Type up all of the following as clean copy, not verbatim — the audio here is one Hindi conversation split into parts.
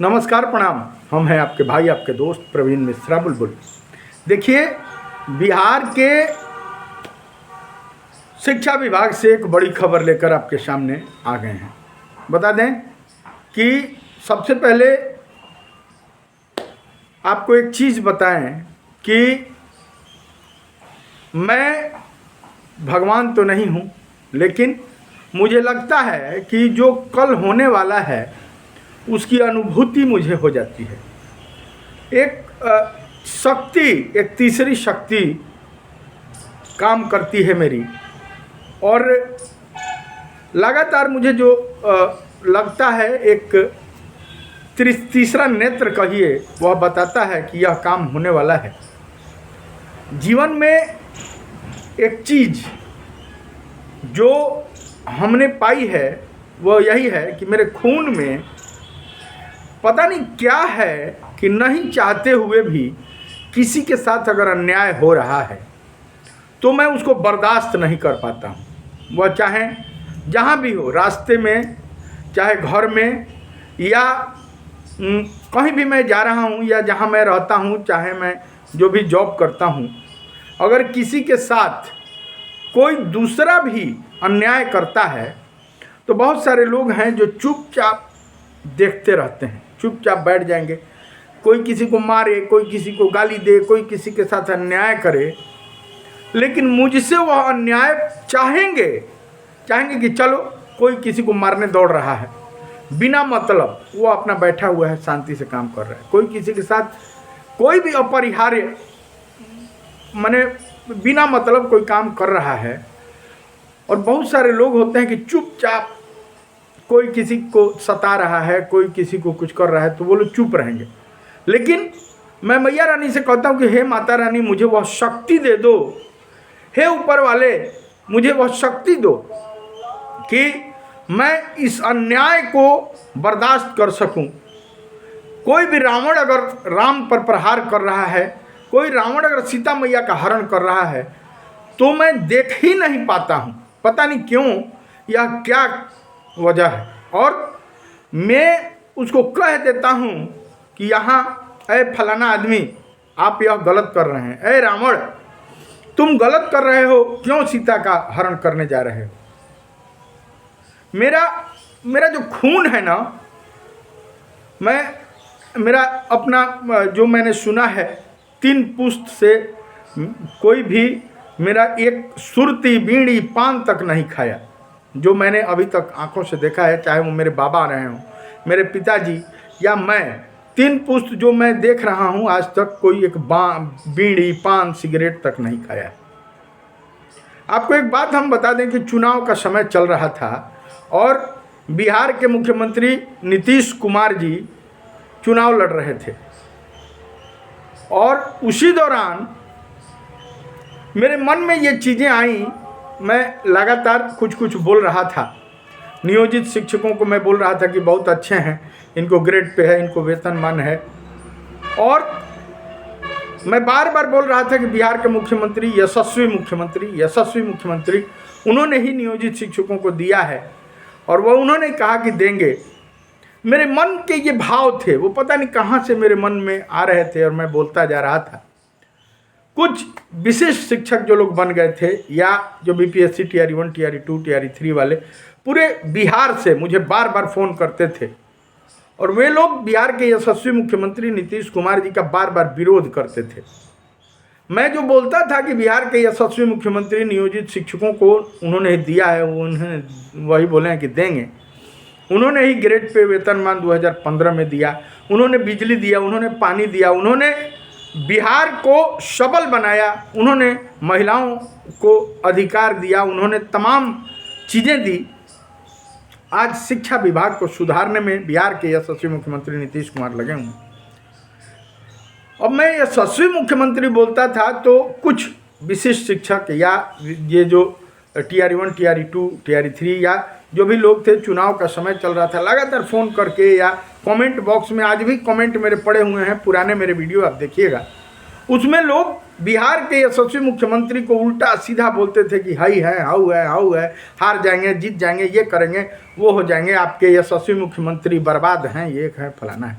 नमस्कार, प्रणाम। हम हैं आपके भाई, आपके दोस्त प्रवीण मिश्रा बुलबुल। देखिए, बिहार के शिक्षा विभाग से एक बड़ी खबर लेकर आपके सामने आ गए हैं। बता दें कि सबसे पहले आपको एक चीज़ बताएं कि मैं भगवान तो नहीं हूँ, लेकिन मुझे लगता है कि जो कल होने वाला है उसकी अनुभूति मुझे हो जाती है। एक शक्ति, एक तीसरी शक्ति काम करती है मेरी, और लगातार मुझे जो लगता है, एक तीसरा नेत्र कहिए, वह बताता है कि यह काम होने वाला है। जीवन में एक चीज़ जो हमने पाई है वह यही है कि मेरे खून में पता नहीं क्या है कि नहीं चाहते हुए भी किसी के साथ अगर अन्याय हो रहा है तो मैं उसको बर्दाश्त नहीं कर पाता हूँ। वह चाहे जहाँ भी हो, रास्ते में, चाहे घर में, या कहीं भी मैं जा रहा हूँ, या जहाँ मैं रहता हूँ, चाहे मैं जो भी जॉब करता हूँ, अगर किसी के साथ कोई दूसरा भी अन्याय करता है तो बहुत सारे लोग हैं जो चुपचाप देखते रहते हैं, चुपचाप बैठ जाएंगे। कोई किसी को मारे, कोई किसी को गाली दे, कोई किसी के साथ अन्याय करे, लेकिन मुझसे वह अन्याय चाहेंगे कि चलो कोई किसी को मारने दौड़ रहा है, बिना मतलब वो अपना बैठा हुआ है, शांति से काम कर रहा है। कोई किसी के साथ कोई भी अपरिहार्य, माने बिना मतलब कोई काम कर रहा है, और बहुत सारे लोग होते हैं कि चुपचाप, कोई किसी को सता रहा है, कोई किसी को कुछ कर रहा है तो वो लोग चुप रहेंगे। लेकिन मैं मैया रानी से कहता हूँ कि हे माता रानी, मुझे वह शक्ति दे दो, हे ऊपर वाले मुझे वह शक्ति दो कि मैं इस अन्याय को बर्दाश्त कर सकूं। कोई भी रावण अगर राम पर प्रहार कर रहा है, कोई रावण अगर सीता मैया का हरण कर रहा है, तो मैं देख ही नहीं पाता हूँ। पता नहीं क्यों, यह क्या वजह है। और मैं उसको कह देता हूँ कि यहाँ, ऐ फलाना आदमी, आप यह गलत कर रहे हैं। ऐ रावण, तुम गलत कर रहे हो, क्यों सीता का हरण करने जा रहे हो। मेरा जो खून है ना, मेरा अपना जो मैंने सुना है, 3 पुश्त से कोई भी मेरा एक सुरती, बीड़ी, पान तक नहीं खाया, जो मैंने अभी तक आंखों से देखा है। चाहे वो मेरे बाबा रहे हों, मेरे पिताजी, या मैं, 3 पुश्त जो मैं देख रहा हूँ, आज तक कोई एक बीड़ी, पान, सिगरेट तक नहीं खाया। आपको एक बात हम बता दें कि चुनाव का समय चल रहा था और बिहार के मुख्यमंत्री नीतीश कुमार जी चुनाव लड़ रहे थे, और उसी दौरान मेरे मन में ये चीज़ें आई। मैं लगातार कुछ बोल रहा था। नियोजित शिक्षकों को मैं बोल रहा था कि बहुत अच्छे हैं, इनको ग्रेड पे है, इनको वेतनमान है। और मैं बार बार बोल रहा था कि बिहार के मुख्यमंत्री यशस्वी मुख्यमंत्री, उन्होंने ही नियोजित शिक्षकों को दिया है, और वह उन्होंने कहा कि देंगे। मेरे मन के ये भाव थे, वो पता नहीं कहाँ से मेरे मन में आ रहे थे, और मैं बोलता जा रहा था। कुछ विशिष्ट शिक्षक जो लोग बन गए थे, या जो बीपीएससी टीआरई 1, टीआरई 2, टीआरई 3 वाले, पूरे बिहार से मुझे बार बार फ़ोन करते थे, और वे लोग बिहार के यशस्वी मुख्यमंत्री नीतीश कुमार जी का बार बार विरोध करते थे। मैं जो बोलता था कि बिहार के यशस्वी मुख्यमंत्री नियोजित शिक्षकों को उन्होंने दिया है, उन्हें वही बोले हैं कि देंगे। उन्होंने ही ग्रेड पे वेतनमान 2015 में दिया, उन्होंने बिजली दिया, उन्होंने पानी दिया, उन्होंने बिहार को सबल बनाया, उन्होंने महिलाओं को अधिकार दिया, उन्होंने तमाम चीज़ें दी। आज शिक्षा विभाग को सुधारने में बिहार के यशस्वी मुख्यमंत्री नीतीश कुमार लगे हुए। अब मैं यशस्वी मुख्यमंत्री बोलता था तो कुछ विशिष्ट शिक्षक, या ये जो टीआरई 1, टीआरई 2, टीआरई 3, या जो भी लोग थे, चुनाव का समय चल रहा था, लगातार फ़ोन करके, या कमेंट बॉक्स में, आज भी कमेंट मेरे पड़े हुए हैं, पुराने मेरे वीडियो आप देखिएगा, उसमें लोग बिहार के यशस्वी मुख्यमंत्री को उल्टा सीधा बोलते थे कि हाई है, हाउ है, हार जाएंगे, जीत जाएंगे, ये करेंगे, वो हो जाएंगे, आपके यशस्वी मुख्यमंत्री बर्बाद हैं, ये है, फलाना है।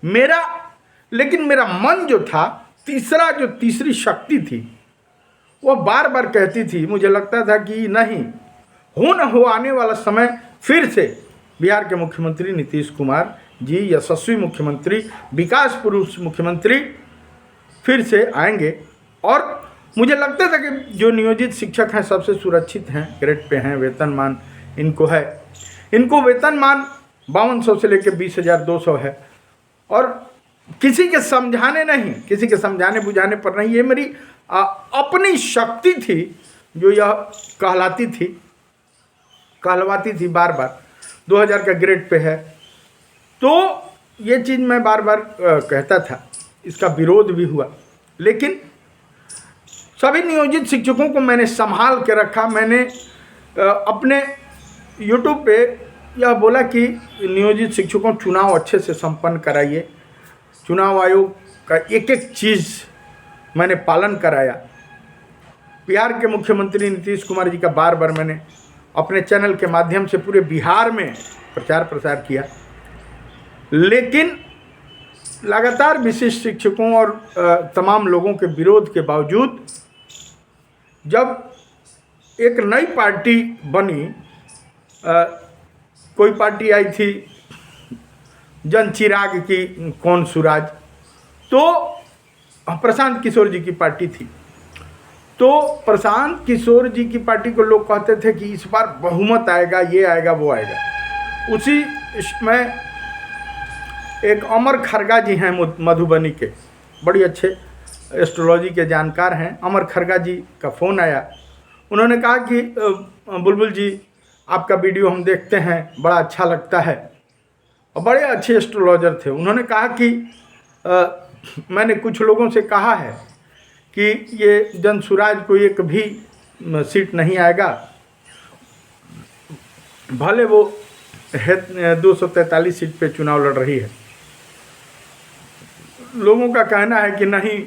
लेकिन मेरा मन जो था, तीसरी शक्ति थी, वो बार बार कहती थी, मुझे लगता था कि नहीं, हो न हो आने वाला समय फिर से बिहार के मुख्यमंत्री नीतीश कुमार जी, यशस्वी मुख्यमंत्री, विकास पुरुष मुख्यमंत्री फिर से आएंगे। और मुझे लगता था कि जो नियोजित शिक्षक हैं सबसे सुरक्षित हैं, ग्रेड पे हैं, वेतनमान इनको है, इनको वेतनमान 5200 से लेकर 20,200 है। और किसी के समझाने बुझाने पर नहीं, ये मेरी अपनी शक्ति थी जो यह कहलवाती थी बार बार। 2000 का ग्रेड पे है, तो ये चीज़ मैं बार बार कहता था, इसका विरोध भी हुआ, लेकिन सभी नियोजित शिक्षकों को मैंने संभाल के रखा। मैंने अपने YouTube पे यह बोला कि नियोजित शिक्षकों चुनाव अच्छे से संपन्न कराइए। चुनाव आयोग का एक एक चीज़ मैंने पालन कराया। बिहार के मुख्यमंत्री नीतीश कुमार जी का बार बार मैंने अपने चैनल के माध्यम से पूरे बिहार में प्रचार प्रसार किया, लेकिन लगातार विशिष्ट शिक्षकों और तमाम लोगों के विरोध के बावजूद जब एक नई पार्टी बनी, कोई पार्टी आई थी जनचिराग की, कौन सुराज, तो प्रशांत किशोर जी की पार्टी थी। तो प्रशांत किशोर जी की पार्टी को लोग कहते थे कि इस बार बहुमत आएगा, ये आएगा, वो आएगा। उसी में एक अमर खरगा जी हैं मधुबनी के, बड़ी अच्छे एस्ट्रोलॉजी के जानकार हैं। अमर खरगा जी का फ़ोन आया, उन्होंने कहा कि बुलबुल जी, आपका वीडियो हम देखते हैं, बड़ा अच्छा लगता है, और बड़े अच्छे एस्ट्रोलॉजर थे। उन्होंने कहा कि मैंने कुछ लोगों से कहा है कि ये जनसुराज को एक भी सीट नहीं आएगा, भले वो 243 सीट पे चुनाव लड़ रही है। लोगों का कहना है कि नहीं,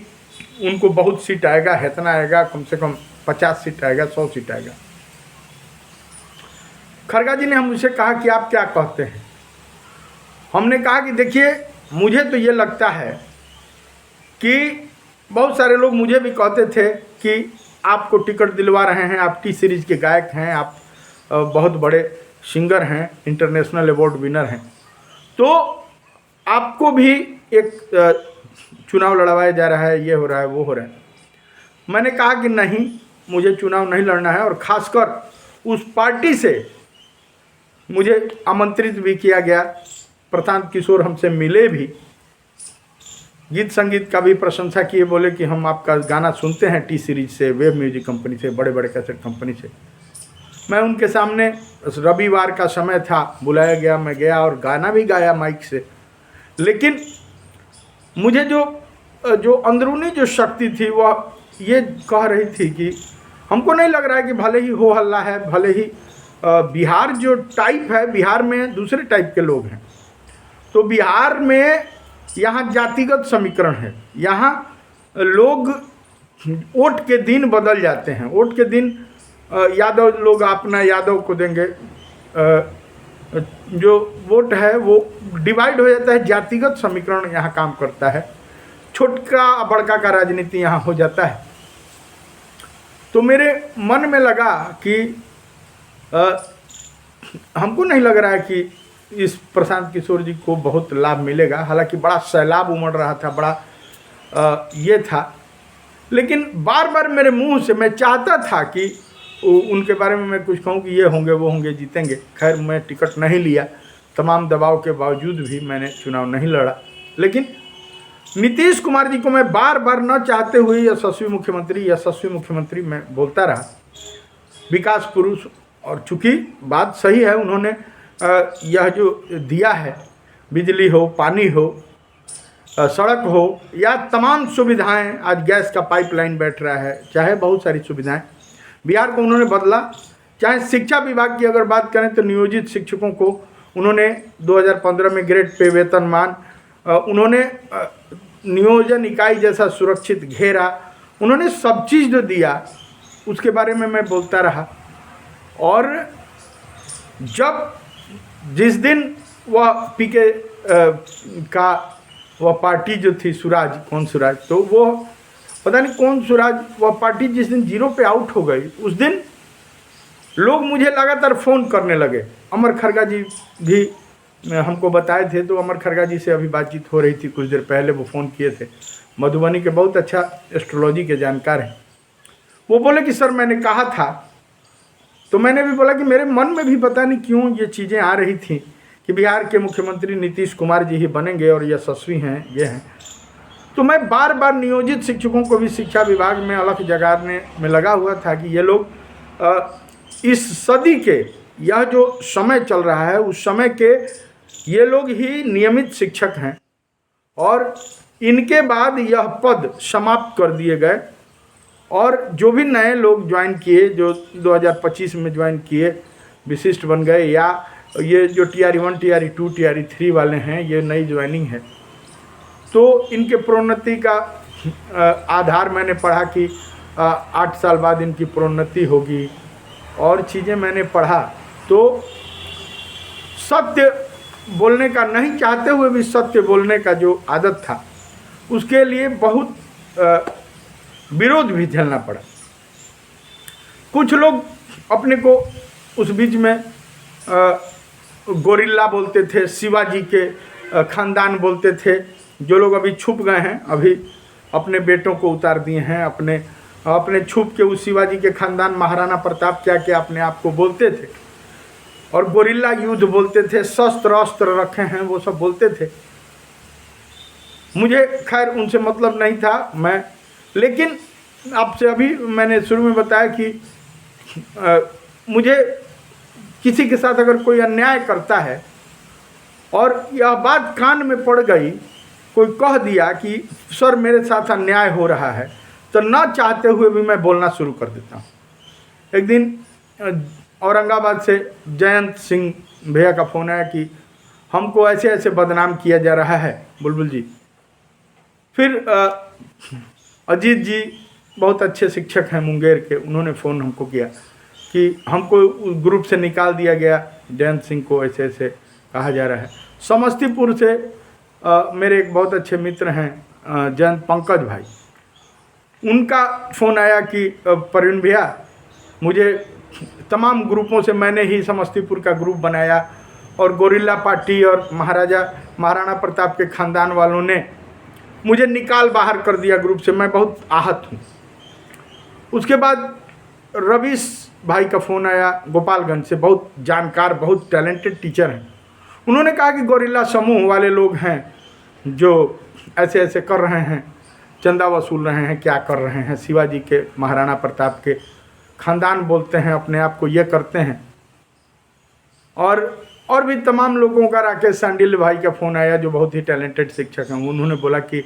उनको बहुत सीट आएगा, इतना आएगा, कम से कम 50 सीट आएगा, 100 सीट आएगा। खरगा जी ने हमसे कहा कि आप क्या कहते हैं। हमने कहा कि देखिए, मुझे तो ये लगता है कि बहुत सारे लोग मुझे भी कहते थे कि आपको टिकट दिलवा रहे हैं, आप टी सीरीज़ के गायक हैं, आप बहुत बड़े सिंगर हैं, इंटरनेशनल अवार्ड विनर हैं, तो आपको भी एक चुनाव लड़वाया जा रहा है, ये हो रहा है, वो हो रहा है। मैंने कहा कि नहीं, मुझे चुनाव नहीं लड़ना है। और ख़ासकर उस पार्टी से मुझे आमंत्रित भी किया गया, प्रशांत किशोर हमसे मिले भी, गीत संगीत का भी प्रशंसा किए, बोले कि हम आपका गाना सुनते हैं टी सीरीज से, वेब म्यूजिक कंपनी से, बड़े बड़े कैसेट कंपनी से। मैं उनके सामने, रविवार का समय था, बुलाया गया, मैं गया और गाना भी गाया माइक से। लेकिन मुझे जो अंदरूनी जो शक्ति थी वह ये कह रही थी कि हमको नहीं लग रहा है कि भले ही हो हल्ला है, भले ही बिहार जो टाइप है, बिहार में दूसरे टाइप के लोग हैं, तो बिहार में यहाँ जातिगत समीकरण है, यहाँ लोग वोट के दिन बदल जाते हैं। वोट के दिन यादव लोग अपना यादव को देंगे, जो वोट है वो डिवाइड हो जाता है, जातिगत समीकरण यहाँ काम करता है, छोटका बड़का का राजनीति यहाँ हो जाता है। तो मेरे मन में लगा कि हमको नहीं लग रहा है कि इस प्रशांत किशोर जी को बहुत लाभ मिलेगा। हालांकि बड़ा सैलाब उमड़ रहा था, बड़ा ये था, लेकिन बार बार मेरे मुंह से मैं चाहता था कि उनके बारे में मैं कुछ कहूँ कि ये होंगे, वो होंगे, जीतेंगे। खैर, मैं टिकट नहीं लिया, तमाम दबाव के बावजूद भी मैंने चुनाव नहीं लड़ा। लेकिन नीतीश कुमार जी को मैं बार बार न चाहते हुए यशस्वी मुख्यमंत्री मैं बोलता रहा, विकास पुरुष। और चूँकि बात सही है, उन्होंने यह जो दिया है, बिजली हो, पानी हो, सड़क हो, या तमाम सुविधाएं, आज गैस का पाइपलाइन बैठ रहा है, चाहे बहुत सारी सुविधाएं, बिहार को उन्होंने बदला। चाहे शिक्षा विभाग की अगर बात करें तो नियोजित शिक्षकों को उन्होंने 2015 में ग्रेड पे वेतनमान, उन्होंने नियोजन इकाई जैसा सुरक्षित घेरा, उन्होंने सब चीज़ जो दिया उसके बारे में मैं बोलता रहा। और जब जिस दिन वह पीके का वह पार्टी जो थी सुराज, कौन सुराज, तो वो पता नहीं कौन सुराज, वह पार्टी जिस दिन 0 पे आउट हो गई, उस दिन लोग मुझे लगातार फ़ोन करने लगे। अमर खरगा जी भी हमको बताए थे, तो अमर खरगा जी से अभी बातचीत हो रही थी कुछ देर पहले, वो फ़ोन किए थे। मधुबनी के बहुत अच्छा एस्ट्रोलॉजी के जानकार हैं। वो बोले कि सर मैंने कहा था, तो मैंने भी बोला कि मेरे मन में भी पता नहीं क्यों ये चीज़ें आ रही थी कि बिहार के मुख्यमंत्री नीतीश कुमार जी ही बनेंगे और यशस्वी हैं, ये हैं। तो मैं बार बार नियोजित शिक्षकों को भी शिक्षा विभाग में अलग जगाने में लगा हुआ था कि ये लोग इस सदी के, यह जो समय चल रहा है उस समय के ये लोग ही नियमित शिक्षक हैं, और इनके बाद यह पद समाप्त कर दिए गए, और जो भी नए लोग ज्वाइन किए, जो 2025 में ज्वाइन किए, विशिष्ट बन गए, या ये जो TRE 1, TRE 2, TRE 3 वाले हैं, ये नई ज्वाइनिंग है, तो इनके प्रोन्नति का आधार मैंने पढ़ा कि 8 साल बाद इनकी प्रोन्नति होगी, और चीज़ें मैंने पढ़ा। तो सत्य बोलने का, नहीं चाहते हुए भी सत्य बोलने का जो आदत था, उसके लिए बहुत विरोध भी झेलना पड़ा। कुछ लोग अपने को उस बीच में गोरिल्ला बोलते थे, शिवाजी के खानदान बोलते थे। जो लोग अभी छुप गए हैं, अभी अपने बेटों को उतार दिए हैं, अपने छुप के उस शिवाजी के खानदान, महाराणा प्रताप क्या क्या अपने आप को बोलते थे, और गोरिल्ला युद्ध बोलते थे, शस्त्र अस्त्र रखे हैं, वो सब बोलते थे। मुझे खैर उनसे मतलब नहीं था, मैं, लेकिन आपसे अभी मैंने शुरू में बताया कि मुझे किसी के साथ अगर कोई अन्याय करता है और यह बात कान में पड़ गई, कोई कह दिया कि सर मेरे साथ अन्याय हो रहा है, तो ना चाहते हुए भी मैं बोलना शुरू कर देता हूँ। एक दिन औरंगाबाद से जयंत सिंह भैया का फ़ोन आया कि हमको ऐसे ऐसे बदनाम किया जा रहा है, बुलबुल जी। फिर अजीत जी बहुत अच्छे शिक्षक हैं मुंगेर के, उन्होंने फ़ोन हमको किया कि हमको ग्रुप से निकाल दिया गया, जयंत सिंह को ऐसे ऐसे कहा जा रहा है। समस्तीपुर से मेरे एक बहुत अच्छे मित्र हैं जयंत पंकज भाई, उनका फ़ोन आया कि प्रवीण भैया, मुझे तमाम ग्रुपों से, मैंने ही समस्तीपुर का ग्रुप बनाया, और गोरिल्ला पार्टी और महाराणा प्रताप के ख़ानदान वालों ने मुझे निकाल बाहर कर दिया ग्रुप से, मैं बहुत आहत हूँ। उसके बाद रवीश भाई का फ़ोन आया गोपालगंज से, बहुत जानकार, बहुत टैलेंटेड टीचर हैं। उन्होंने कहा कि गोरिल्ला समूह वाले लोग हैं जो ऐसे ऐसे कर रहे हैं, चंदा वसूल रहे हैं, क्या कर रहे हैं, शिवाजी के, महाराणा प्रताप के ख़ानदान बोलते हैं अपने आप को, ये करते हैं। और भी तमाम लोगों का, राकेश सांडिल भाई का फ़ोन आया जो बहुत ही टैलेंटेड शिक्षक हैं। उन्होंने बोला कि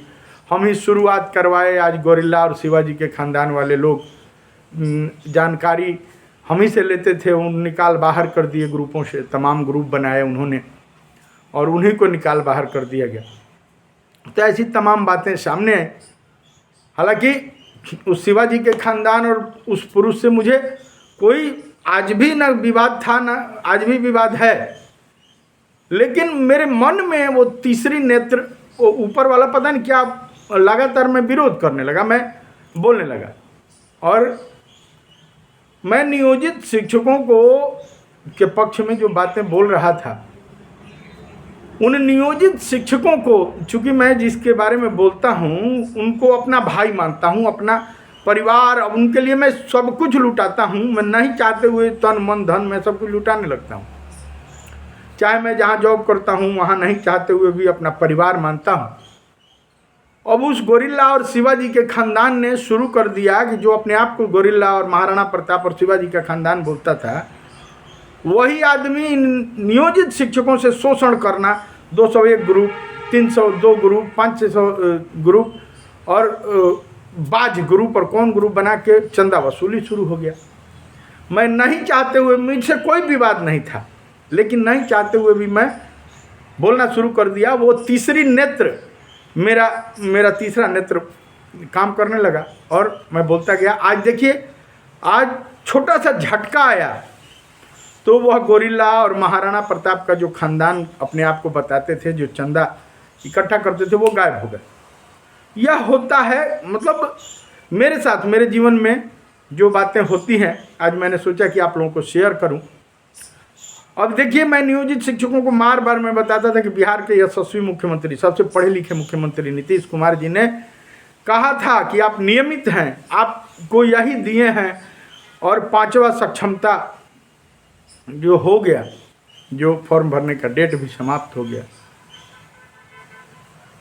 हम ही शुरुआत करवाए, आज गोरिल्ला और शिवाजी के ख़ानदान वाले लोग जानकारी हम ही से लेते थे, उन निकाल बाहर कर दिए ग्रुपों से, तमाम ग्रुप बनाए उन्होंने, और उन्हीं को निकाल बाहर कर दिया गया। तो ऐसी तमाम बातें सामने आई। हालांकि उस शिवाजी के ख़ानदान और उस पुरुष से मुझे कोई आज भी न विवाद था, न आज भी विवाद है, लेकिन मेरे मन में वो तीसरी नेत्र, वो ऊपर वाला पता नहीं क्या, लगातार मैं विरोध करने लगा, मैं बोलने लगा। और मैं नियोजित शिक्षकों के पक्ष में जो बातें बोल रहा था, उन नियोजित शिक्षकों को, चूँकि मैं जिसके बारे में बोलता हूँ उनको अपना भाई मानता हूँ, अपना परिवार, अब उनके लिए मैं सब कुछ लुटाता हूँ। मैं नहीं चाहते हुए तन मन धन मैं सब कुछ लुटाने लगता हूँ। चाहे मैं जहाँ जॉब करता हूँ वहाँ नहीं चाहते हुए भी अपना परिवार मानता हूँ। अब उस गोरिल्ला और शिवाजी के ख़ानदान ने शुरू कर दिया कि जो अपने आप को गोरिल्ला और महाराणा प्रताप और शिवाजी का ख़ानदान बोलता था, वही आदमी नियोजित शिक्षकों से शोषण करना, 201 ग्रुप, 302 ग्रुप, 500 ग्रुप और बाज ग्रुप और कौन ग्रुप बना के चंदा वसूली शुरू हो गया। मैं नहीं चाहते हुए, मुझसे कोई विवाद नहीं था, लेकिन नहीं चाहते हुए भी मैं बोलना शुरू कर दिया। वो तीसरी नेत्र, मेरा तीसरा नेत्र काम करने लगा और मैं बोलता गया। आज देखिए, आज छोटा सा झटका आया तो वह गोरिल्ला और महाराणा प्रताप का जो ख़ानदान अपने आप को बताते थे, जो चंदा इकट्ठा करते थे वो गायब हो गए। यह होता है, मतलब मेरे साथ, मेरे जीवन में जो बातें होती हैं, आज मैंने सोचा कि आप लोगों को शेयर करूं। अब देखिए, मैं नियोजित शिक्षकों को बार बार मैं बताता था कि बिहार के यशस्वी मुख्यमंत्री, सबसे पढ़े लिखे मुख्यमंत्री नीतीश कुमार जी ने कहा था कि आप नियमित हैं, आपको यही दिए हैं, और 5वां सक्षमता जो हो गया, जो फॉर्म भरने का डेट भी समाप्त हो गया।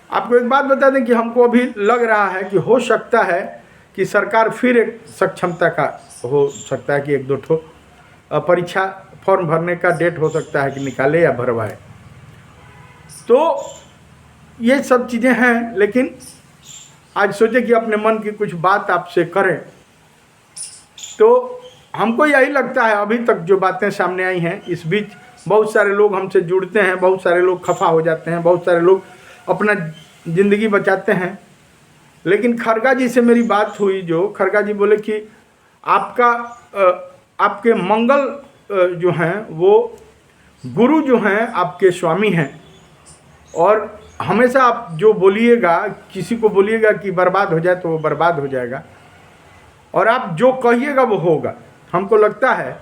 आपको एक बात बता दें कि हमको अभी लग रहा है कि हो सकता है कि सरकार फिर एक सक्षमता का, हो सकता है कि 1-2 ठो परीक्षा फॉर्म भरने का डेट हो सकता है कि निकाले या भरवाए। तो ये सब चीज़ें हैं, लेकिन आज सोचे कि अपने मन की कुछ बात आपसे करें। तो हमको यही लगता है, अभी तक जो बातें सामने आई हैं, इस बीच बहुत सारे लोग हमसे जुड़ते हैं, बहुत सारे लोग खफा हो जाते हैं, बहुत सारे लोग अपना ज़िंदगी बचाते हैं। लेकिन खरगा जी से मेरी बात हुई, जो खरगा जी बोले कि आपके मंगल जो हैं वो गुरु जो हैं आपके स्वामी हैं, और हमेशा आप जो बोलिएगा, किसी को बोलिएगा कि बर्बाद हो जाए तो वो बर्बाद हो जाएगा, और आप जो कहिएगा वो होगा। हमको लगता है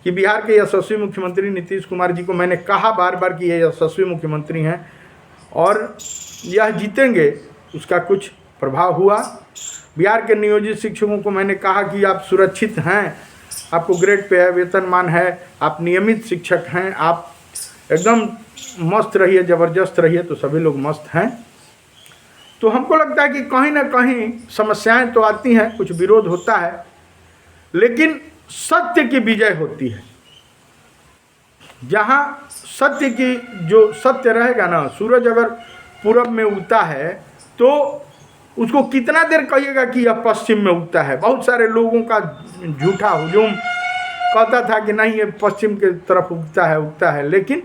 कि बिहार के यशस्वी मुख्यमंत्री नीतीश कुमार जी को मैंने कहा बार बार कि ये यशस्वी मुख्यमंत्री हैं और यह जीतेंगे, उसका कुछ प्रभाव हुआ। बिहार के नियोजित शिक्षकों को मैंने कहा कि आप सुरक्षित हैं, आपको ग्रेड पे है, वेतनमान है, आप नियमित शिक्षक हैं, आप एकदम मस्त रहिए, ज़बरदस्त रहिए, तो सभी लोग मस्त हैं। तो हमको लगता है कि कहीं ना कहीं समस्याएं तो आती हैं, कुछ विरोध होता है, लेकिन सत्य की विजय होती है। जहाँ सत्य की, जो सत्य रहेगा ना, सूरज अगर पूरब में उगता है तो उसको कितना देर कहिएगा कि यह पश्चिम में उगता है। बहुत सारे लोगों का झूठा हुजूम कहता था कि नहीं, ये पश्चिम के तरफ उगता है, लेकिन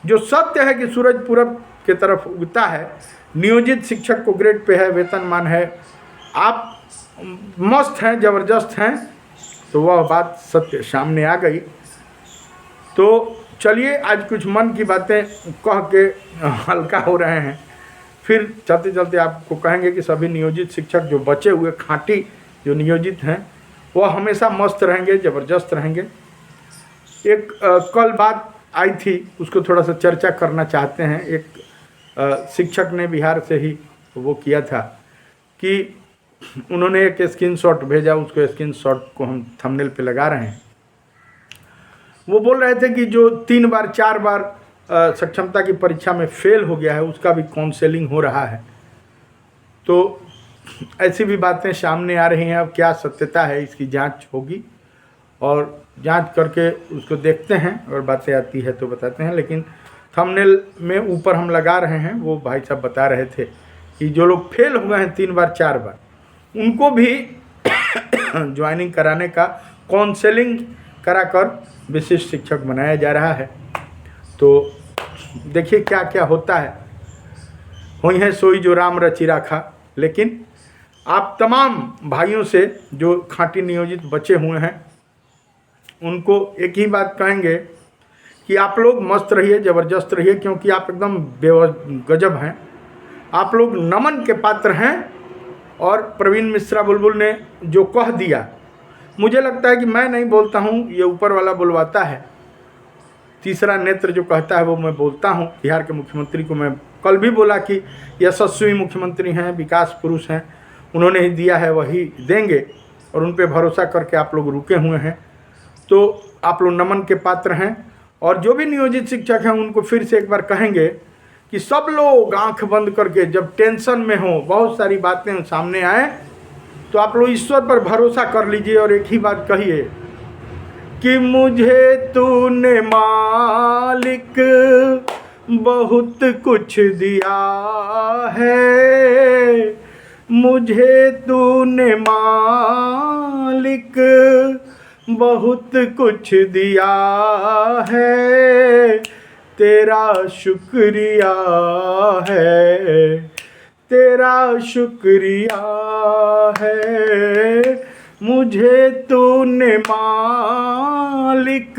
जो सत्य है कि सूरज पूरब के तरफ उगता है, नियोजित शिक्षक को ग्रेड पे है, वेतनमान है, आप मस्त हैं, ज़बरदस्त हैं, तो वह बात सत्य सामने आ गई। तो चलिए, आज कुछ मन की बातें कह के हल्का हो रहे हैं, फिर चलते चलते आपको कहेंगे कि सभी नियोजित शिक्षक जो बचे हुए खाँटी जो नियोजित हैं वह हमेशा मस्त रहेंगे, ज़बरदस्त रहेंगे। एक कल बात आई थी, उसको थोड़ा सा चर्चा करना चाहते हैं। एक शिक्षक ने बिहार से ही वो किया था कि उन्होंने एक स्क्रीनशॉट भेजा, उसको स्क्रीनशॉट को हम थंबनेल पे लगा रहे हैं। वो बोल रहे थे कि जो 3 बार 4 बार सक्षमता की परीक्षा में फेल हो गया है, उसका भी काउंसलिंग हो रहा है। तो ऐसी भी बातें सामने आ रही हैं। अब क्या सत्यता है, इसकी जांच होगी, और जांच करके उसको देखते हैं, और बातें आती है तो बताते हैं। लेकिन थंबनेल में ऊपर हम लगा रहे हैं, वो भाई साहब बता रहे थे कि जो लोग फेल हुए हैं 3 बार 4 बार, उनको भी ज्वाइनिंग कराने का, काउंसलिंग कराकर विशिष्ट शिक्षक बनाया जा रहा है। तो देखिए क्या क्या होता है। हुई है सोई जो राम रचि राखा। लेकिन आप तमाम भाइयों से जो खाँटी नियोजित बचे हुए हैं, उनको एक ही बात कहेंगे कि आप लोग मस्त रहिए, ज़बरदस्त रहिए, क्योंकि आप एकदम गजब हैं, आप लोग नमन के पात्र हैं। और प्रवीण मिश्रा बुलबुल ने जो कह दिया, मुझे लगता है कि मैं नहीं बोलता हूँ, ये ऊपर वाला बुलवाता है। तीसरा नेत्र जो कहता है वो मैं बोलता हूँ। बिहार के मुख्यमंत्री को मैं कल भी बोला कि यशस्वी मुख्यमंत्री हैं, विकास पुरुष हैं, उन्होंने ही दिया है वही देंगे, और उन पे भरोसा करके आप लोग रुके हुए हैं। तो आप लोग नमन के पात्र हैं। और जो भी नियोजित शिक्षक हैं उनको फिर से एक बार कहेंगे कि सब लोग आंख बंद करके, जब टेंशन में हो, बहुत सारी बातें सामने आए, तो आप लोग ईश्वर पर भरोसा कर लीजिए और एक ही बात कहिए कि मुझे तूने मालिक बहुत कुछ दिया है, मुझे तूने मालिक बहुत कुछ दिया है, तेरा शुक्रिया है, तेरा शुक्रिया है, मुझे तूने मालिक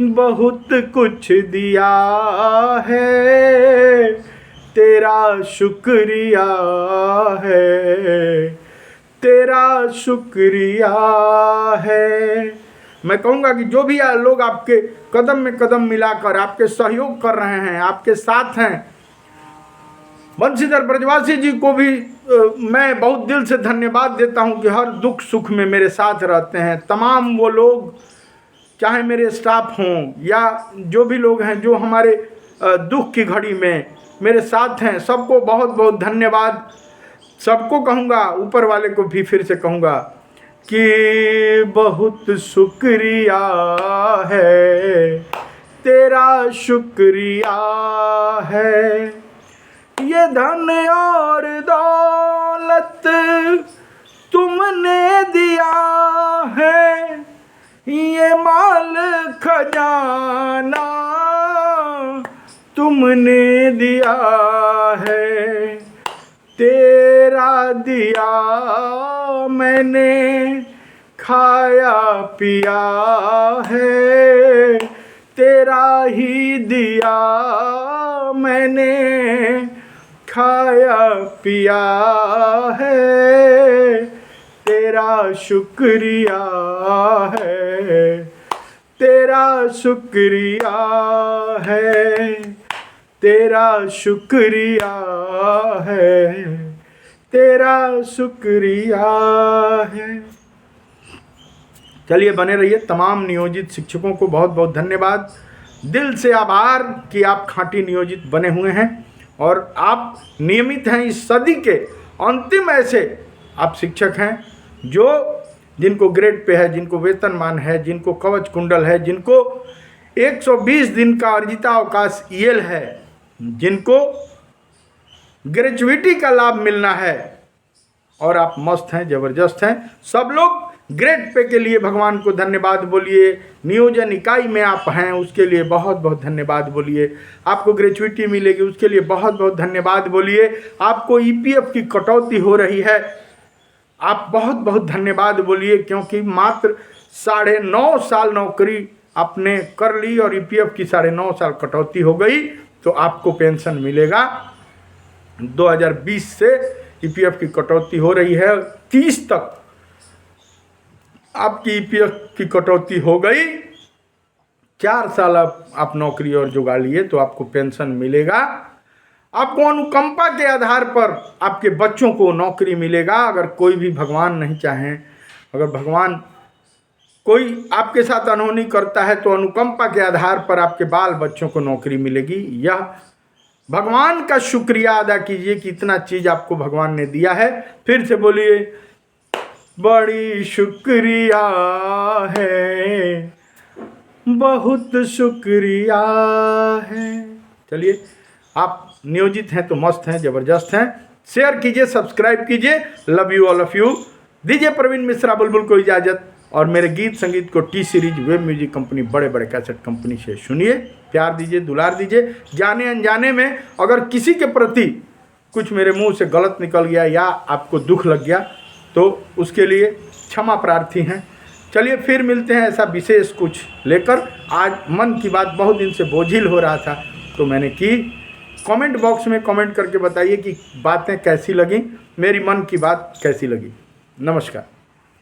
बहुत कुछ दिया है, तेरा तेरा शुक्रिया है, तेरा शुक्रिया है। मैं कहूँगा कि जो भी लोग आपके कदम में कदम मिलाकर आपके सहयोग कर रहे हैं, आपके साथ हैं, बंशीधर ब्रजवासी जी को भी मैं बहुत दिल से धन्यवाद देता हूं कि हर दुख सुख में मेरे साथ रहते हैं। तमाम वो लोग, चाहे मेरे स्टाफ हों या जो भी लोग हैं जो हमारे दुख की घड़ी में मेरे साथ हैं, सबको बहुत बहुत धन्यवाद। सबको कहूँगा, ऊपर वाले को भी फिर से कहूँगा कि बहुत शुक्रिया है, तेरा शुक्रिया है। ये धन और दौलत तुमने दिया है, ये माल खजाना तुमने दिया है। तेरा दिया मैंने खाया पिया है, तेरा ही दिया मैंने खाया पिया है। तेरा शुक्रिया है, तेरा शुक्रिया है, तेरा शुक्रिया है, तेरा शुक्रिया है। चलिए बने रहिए। तमाम नियोजित शिक्षकों को बहुत बहुत धन्यवाद, दिल से आभार कि आप खांटी नियोजित बने हुए हैं और आप नियमित हैं। इस सदी के अंतिम ऐसे आप शिक्षक हैं जो जिनको ग्रेड पे है, जिनको वेतनमान है, जिनको कवच कुंडल है, जिनको 120 दिन का अर्जिता अवकाश ईएल है, जिनको ग्रेजुएटी का लाभ मिलना है, और आप मस्त हैं, ज़बरदस्त हैं। सब लोग ग्रेड पे के लिए भगवान को धन्यवाद बोलिए। नियोजन इकाई में आप हैं उसके लिए बहुत बहुत धन्यवाद बोलिए। आपको ग्रेजुएटी मिलेगी उसके लिए बहुत बहुत धन्यवाद बोलिए। आपको ईपीएफ की कटौती हो रही है, आप बहुत बहुत धन्यवाद बोलिए, क्योंकि मात्र 9.5 साल नौकरी आपने कर ली और ईपीएफ की 9.5 साल कटौती हो गई, तो आपको पेंशन मिलेगा। 2020 से ईपीएफ की कटौती हो रही है, 30 तक आपकी ईपीएफ की कटौती हो गई। 4 साल आप नौकरी और जुगा लिए तो आपको पेंशन मिलेगा। आपको अनुकंपा के आधार पर आपके बच्चों को नौकरी मिलेगा। अगर कोई भी भगवान नहीं चाहें, अगर भगवान कोई आपके साथ अनहोनी करता है तो अनुकंपा के आधार पर आपके बाल बच्चों को नौकरी मिलेगी। यह भगवान का शुक्रिया अदा कीजिए कि इतना चीज़ आपको भगवान ने दिया है। फिर से बोलिए, बड़ी शुक्रिया है, बहुत शुक्रिया है। चलिए, आप नियोजित हैं तो मस्त हैं, ज़बरदस्त हैं। शेयर कीजिए, सब्सक्राइब कीजिए। Love you all of you. दीजिए प्रवीण मिश्रा बुलबुल को इजाज़त और मेरे गीत संगीत को T series web music company, बड़े बड़े कैसेट कंपनी से सुनिए। प्यार दीजिए, दुलार दीजिए। जाने अनजाने में अगर किसी के प्रति कुछ मेरे मुंह से गलत निकल गया या आपको दुख लग गया तो उसके लिए क्षमा प्रार्थी हैं। चलिए फिर मिलते हैं ऐसा विशेष कुछ लेकर। आज मन की बात बहुत दिन से बोझिल हो रहा था तो मैंने की। कमेंट बॉक्स में कमेंट करके बताइए कि बातें कैसी लगी, मेरी मन की बात कैसी लगी। नमस्कार।